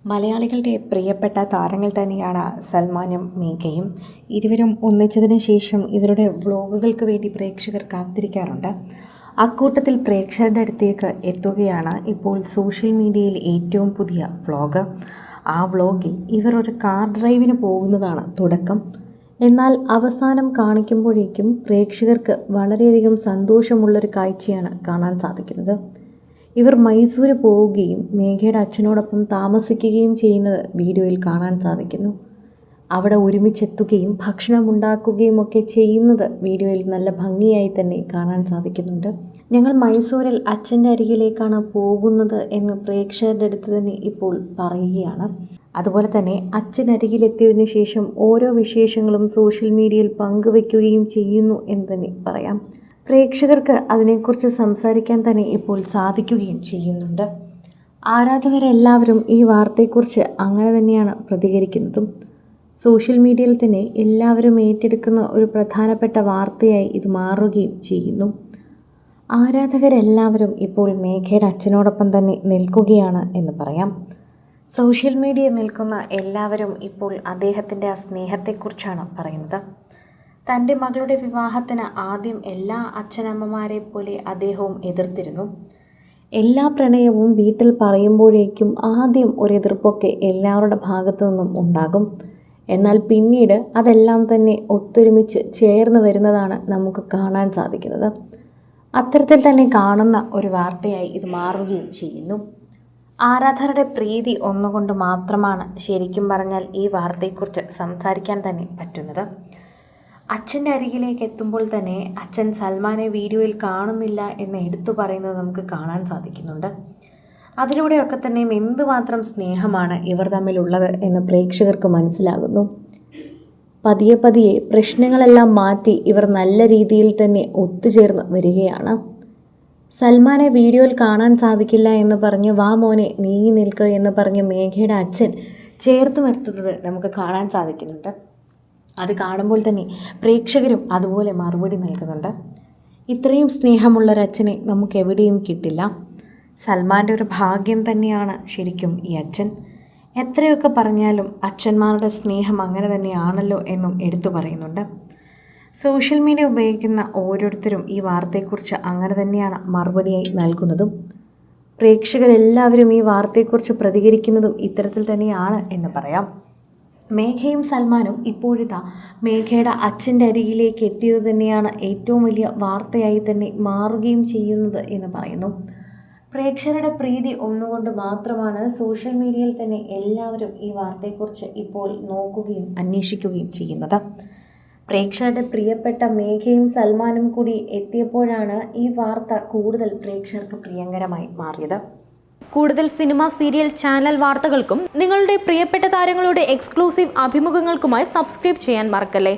മലയാളികളുടെ പ്രിയപ്പെട്ട താരങ്ങൾ തന്നെയാണ് സൽമാനും മേഘയും. ഇരുവരും ഒന്നിച്ചതിന് ശേഷം ഇവരുടെ വ്ളോഗുകൾക്ക് വേണ്ടി പ്രേക്ഷകർ കാത്തിരിക്കാറുണ്ട്. അക്കൂട്ടത്തിൽ പ്രേക്ഷകരുടെ അടുത്തേക്ക് എത്തുകയാണ് ഇപ്പോൾ സോഷ്യൽ മീഡിയയിൽ ഏറ്റവും പുതിയ വ്ളോഗ്. ആ വ്ളോഗിൽ ഇവർ ഒരു കാർ ഡ്രൈവിന് പോകുന്നതാണ് തുടക്കം. എന്നാൽ അവസാനം കാണിക്കുമ്പോഴേക്കും പ്രേക്ഷകർക്ക് വളരെയധികം സന്തോഷമുള്ളൊരു കാഴ്ചയാണ് കാണാൻ സാധിക്കുന്നത്. ഇവർ മൈസൂര് പോവുകയും മേഘയുടെ അച്ഛനോടൊപ്പം താമസിക്കുകയും ചെയ്യുന്നത് വീഡിയോയിൽ കാണാൻ സാധിക്കുന്നു. അവിടെ ഒരുമിച്ചെത്തുകയും ഭക്ഷണം ഉണ്ടാക്കുകയും ഒക്കെ ചെയ്യുന്നത് വീഡിയോയിൽ നല്ല ഭംഗിയായി തന്നെ കാണാൻ സാധിക്കുന്നുണ്ട്. ഞങ്ങൾ മൈസൂരിൽ അച്ഛൻ്റെ അരികിലേക്കാണ് പോകുന്നത് എന്ന് പ്രേക്ഷകരുടെ അടുത്ത് തന്നെ ഇപ്പോൾ പറയുകയാണ്. അതുപോലെ തന്നെ അച്ഛനരികിലെത്തിയതിനു ശേഷം ഓരോ വിശേഷങ്ങളും സോഷ്യൽ മീഡിയയിൽ പങ്കുവയ്ക്കുകയും ചെയ്യുന്നു എന്ന് തന്നെ പറയാം. പ്രേക്ഷകർക്ക് അതിനെക്കുറിച്ച് സംസാരിക്കാൻ തന്നെ ഇപ്പോൾ സാധിക്കുകയും ചെയ്യുന്നുണ്ട്. ആരാധകരെല്ലാവരും ഈ വാർത്തയെക്കുറിച്ച് അങ്ങനെ തന്നെയാണ് പ്രതികരിക്കുന്നതും. സോഷ്യൽ മീഡിയയിൽ തന്നെ എല്ലാവരും ഏറ്റെടുക്കുന്ന ഒരു പ്രധാനപ്പെട്ട വാർത്തയായി ഇത് മാറുകയും ചെയ്യുന്നു. ആരാധകരെല്ലാവരും ഇപ്പോൾ മേഘയുടെ അച്ഛനോടൊപ്പം തന്നെ നിൽക്കുകയാണ് എന്ന് പറയാം. സോഷ്യൽ മീഡിയയിൽ നിൽക്കുന്ന എല്ലാവരും ഇപ്പോൾ അദ്ദേഹത്തിൻ്റെ ആ സ്നേഹത്തെക്കുറിച്ചാണ് പറയുന്നത്. തൻ്റെ മകളുടെ വിവാഹത്തിന് ആദ്യം എല്ലാ അച്ഛനമ്മമാരെ പോലെ അദ്ദേഹവും എതിർത്തിരുന്നു. എല്ലാ പ്രണയവും വീട്ടിൽ പറയുമ്പോഴേക്കും ആദ്യം ഒരു എതിർപ്പൊക്കെ എല്ലാവരുടെ ഭാഗത്തു നിന്നും ഉണ്ടാകും. എന്നാൽ പിന്നീട് അതെല്ലാം തന്നെ ഒത്തൊരുമിച്ച് ചേർന്ന് വരുന്നതാണ് നമുക്ക് കാണാൻ സാധിക്കുന്നത്. അത്തരത്തിൽ തന്നെ കാണുന്ന ഒരു വാർത്തയായി ഇത് മാറുകയും ചെയ്യുന്നു. ആരാധകരുടെ പ്രീതി ഒന്നുകൊണ്ട് മാത്രമാണ് ശരിക്കും പറഞ്ഞാൽ ഈ വാർത്തയെക്കുറിച്ച് സംസാരിക്കാൻ തന്നെ പറ്റുന്നത്. അച്ഛൻ്റെ അരികിലേക്ക് എത്തുമ്പോൾ തന്നെ അച്ഛൻ സൽമാനെ വീഡിയോയിൽ കാണുന്നില്ല എന്ന് എടുത്തു പറയുന്നത് നമുക്ക് കാണാൻ സാധിക്കുന്നുണ്ട്. അതിലൂടെയൊക്കെ തന്നെയും എന്തുമാത്രം സ്നേഹമാണ് ഇവർ തമ്മിലുള്ളത് എന്ന് പ്രേക്ഷകർക്ക് മനസ്സിലാകുന്നു. പതിയെ പതിയെ പ്രശ്നങ്ങളെല്ലാം മാറ്റി ഇവർ നല്ല രീതിയിൽ തന്നെ ഒത്തുചേർന്ന് വരികയാണ്. സൽമാനെ വീഡിയോയിൽ കാണാൻ സാധിക്കില്ല എന്ന് പറഞ്ഞ് വാ മോനെ നീങ്ങി നിൽക്കുക എന്ന് പറഞ്ഞ് മേഘയുടെ അച്ഛൻ ചേർത്ത് നിർത്തുന്നത് നമുക്ക് കാണാൻ സാധിക്കുന്നുണ്ട്. അത് കാണുമ്പോൾ തന്നെ പ്രേക്ഷകരും അതുപോലെ മറുപടി നൽകുന്നുണ്ട്. ഇത്രയും സ്നേഹമുള്ളൊരച്ഛനെ നമുക്ക് എവിടെയും കിട്ടില്ല. സൽമാൻ്റെ ഒരു ഭാഗ്യം തന്നെയാണ് ശരിക്കും ഈ അച്ഛൻ. എത്രയൊക്കെ പറഞ്ഞാലും അച്ഛന്മാരുടെ സ്നേഹം അങ്ങനെ തന്നെയാണല്ലോ എന്നും എടുത്തു പറയുന്നുണ്ട്. സോഷ്യൽ മീഡിയ ഉപയോഗിക്കുന്ന ഓരോരുത്തരും ഈ വാർത്തയെക്കുറിച്ച് അങ്ങനെ തന്നെയാണ് മറുപടിയായി നൽകുന്നതും. പ്രേക്ഷകരെല്ലാവരും ഈ വാർത്തയെക്കുറിച്ച് പ്രതികരിക്കുന്നതും ഇത്തരത്തിൽ തന്നെയാണ് എന്ന് പറയാം. മേഘയും സൽമാനും ഇപ്പോഴിതാ മേഘയുടെ അച്ഛൻ്റെ അരികിലേക്ക് എത്തിയത് തന്നെയാണ് ഏറ്റവും വലിയ വാർത്തയായി തന്നെ മാറുകയും ചെയ്യുന്നത് എന്ന് പറയുന്നു. പ്രേക്ഷകരുടെ പ്രീതി ഒന്നുകൊണ്ട് മാത്രമാണ് സോഷ്യൽ മീഡിയയിൽ തന്നെ എല്ലാവരും ഈ വാർത്തയെക്കുറിച്ച് ഇപ്പോൾ നോക്കുകയും അന്വേഷിക്കുകയും ചെയ്യുന്നത്. പ്രേക്ഷകരുടെ പ്രിയപ്പെട്ട മേഘയും സൽമാനും കൂടി എത്തിയപ്പോഴാണ് ഈ വാർത്ത കൂടുതൽ പ്രേക്ഷകർക്ക് പ്രിയങ്കരമായി മാറിയത്. കൂടുതൽ സിനിമ, സീരിയൽ, ചാനൽ വാർത്തകൾക്കും നിങ്ങളുടെ പ്രിയപ്പെട്ട താരങ്ങളുടെ എക്സ്ക്ലൂസീവ് അഭിമുഖങ്ങൾക്കുമായി സബ്സ്ക്രൈബ് ചെയ്യാൻ മറക്കല്ലേ.